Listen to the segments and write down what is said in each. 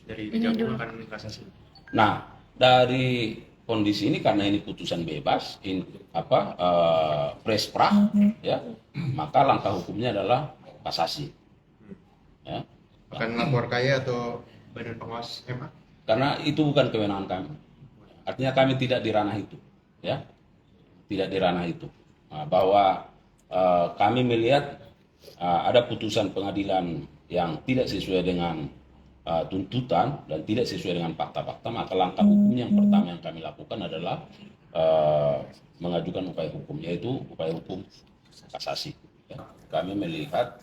dari digabungkan kasasi. Nah, dari kondisi ini karena ini putusan bebas, fresh pra, ya, maka langkah hukumnya adalah kasasi. Ya. Akan lapor kaya atau badan pengawas MA? Karena itu bukan kewenangan kami. Artinya kami tidak di ranah itu, ya, tidak di ranah itu. Nah, bahwa kami melihat ada putusan pengadilan yang tidak sesuai dengan tuntutan dan tidak sesuai dengan fakta-fakta, maka langkah hukum yang pertama yang kami lakukan adalah mengajukan upaya hukum, yaitu upaya hukum kasasi. Ya. Kami melihat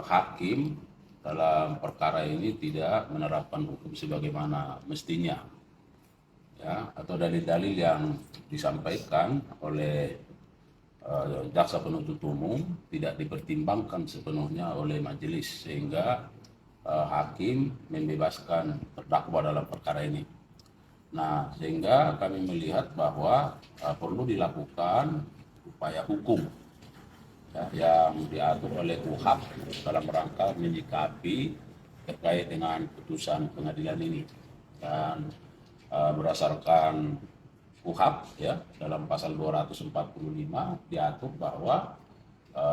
hakim dalam perkara ini tidak menerapkan hukum sebagaimana mestinya, ya, atau dalil-dalil yang disampaikan oleh jaksa penuntut umum tidak dipertimbangkan sepenuhnya oleh majelis, sehingga hakim membebaskan terdakwa dalam perkara ini. Nah, sehingga kami melihat bahwa perlu dilakukan upaya hukum, ya, yang diatur oleh KUHP dalam rangka menyikapi terkait dengan putusan pengadilan ini. Dan berdasarkan KUHP, ya, dalam pasal 245 diatur bahwa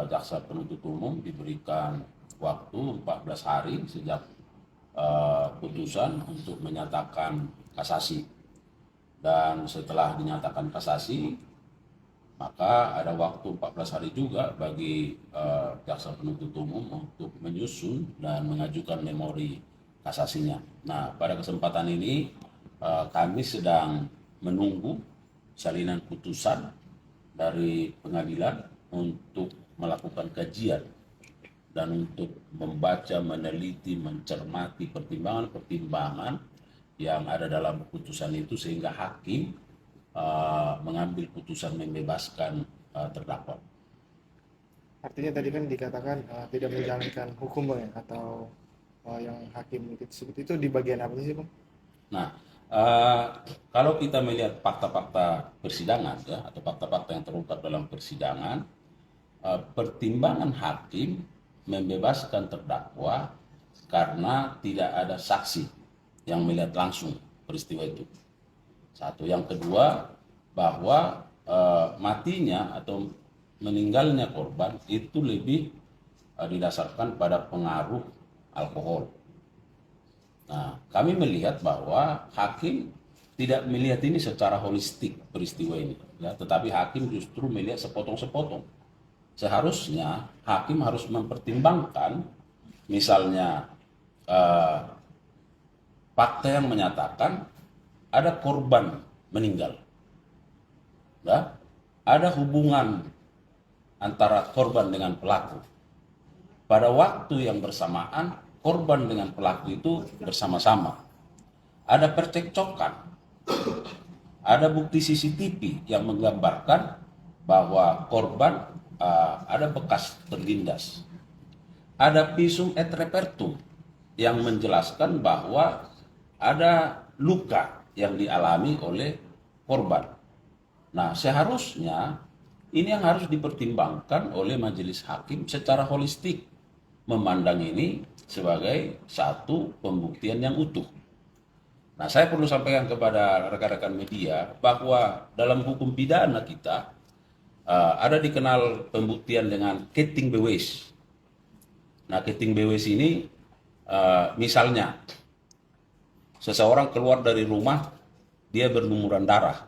jaksa penuntut umum diberikan waktu 14 hari sejak putusan untuk menyatakan kasasi. Dan setelah dinyatakan kasasi, maka ada waktu 14 hari juga bagi jaksa penuntut umum untuk menyusun dan mengajukan memori kasasinya. Nah, pada kesempatan ini kami sedang menunggu salinan putusan dari pengadilan untuk melakukan kajian dan untuk membaca, meneliti, mencermati pertimbangan-pertimbangan yang ada dalam putusan itu, sehingga hakim mengambil putusan membebaskan terdakwa. Artinya tadi kan dikatakan tidak menjalankan hukum Bang, ya, atau yang hakim itu sebut itu di bagian apa sih Bang? Nah, kalau kita melihat fakta-fakta persidangan, ya, atau fakta-fakta yang terungkap dalam persidangan, pertimbangan hakim membebaskan terdakwa karena tidak ada saksi yang melihat langsung peristiwa itu. Satu. Yang kedua, bahwa matinya atau meninggalnya korban itu lebih didasarkan pada pengaruh alkohol. Nah, kami melihat bahwa hakim tidak melihat ini secara holistik peristiwa ini, ya, tetapi hakim justru melihat sepotong-sepotong. Seharusnya hakim harus mempertimbangkan misalnya fakta yang menyatakan ada korban meninggal, ya, ada hubungan antara korban dengan pelaku. Pada waktu yang bersamaan, korban dengan pelaku itu bersama-sama. Ada percekcokan, ada bukti CCTV yang menggambarkan bahwa korban ada bekas terlindas. Ada visum et repertum yang menjelaskan bahwa ada luka yang dialami oleh korban. Nah, seharusnya ini yang harus dipertimbangkan oleh majelis hakim secara holistik, memandang ini sebagai satu pembuktian yang utuh. Nah, saya perlu sampaikan kepada rekan-rekan media bahwa dalam hukum pidana kita ada dikenal pembuktian dengan keting bewes. Nah, keting bewes ini misalnya seseorang keluar dari rumah, dia berlumuran darah,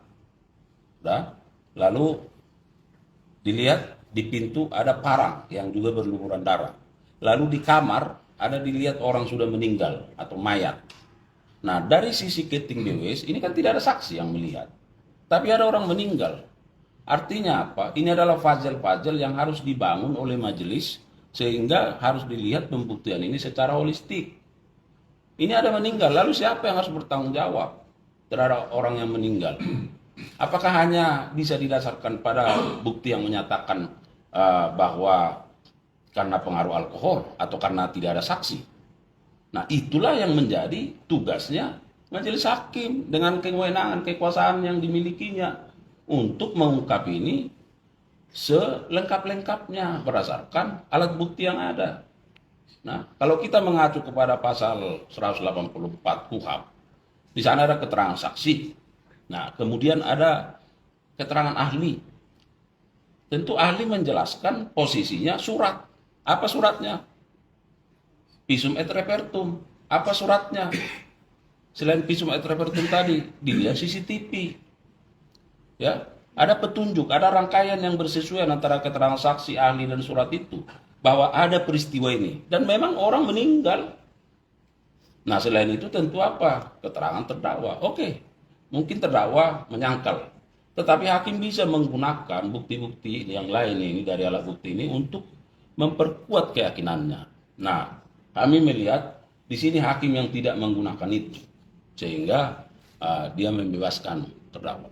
lalu dilihat di pintu ada parang yang juga berlumuran darah, lalu di kamar ada dilihat orang sudah meninggal atau mayat. Nah, dari sisi keting bewes ini kan tidak ada saksi yang melihat, tapi ada orang meninggal. Artinya apa? Ini adalah puzzle-puzzle yang harus dibangun oleh majelis, sehingga harus dilihat pembuktian ini secara holistik. Ini ada meninggal, lalu siapa yang harus bertanggung jawab terhadap orang yang meninggal? Apakah hanya bisa didasarkan pada bukti yang menyatakan bahwa karena pengaruh alkohol atau karena tidak ada saksi? Nah, itulah yang menjadi tugasnya majelis hakim dengan kewenangan kekuasaan yang dimilikinya untuk mengungkap ini selengkap-lengkapnya berdasarkan alat bukti yang ada. Nah, kalau kita mengacu kepada pasal 184 KUHP, di sana ada keterangan saksi. Nah, kemudian ada keterangan ahli. Tentu ahli menjelaskan posisinya surat. Apa suratnya? Visum et repertum. Apa suratnya? Selain visum et repertum tadi, dilihat CCTV. Ya, ada petunjuk, ada rangkaian yang bersesuaian antara keterangan saksi, ahli, dan surat itu bahwa ada peristiwa ini dan memang orang meninggal. Nah, selain itu tentu apa? Keterangan terdakwa. Oke, mungkin terdakwa menyangkal, tetapi hakim bisa menggunakan bukti-bukti yang lain ini dari alat bukti ini untuk memperkuat keyakinannya. Nah, kami melihat di sini hakim yang tidak menggunakan itu sehingga dia membebaskan terdakwa.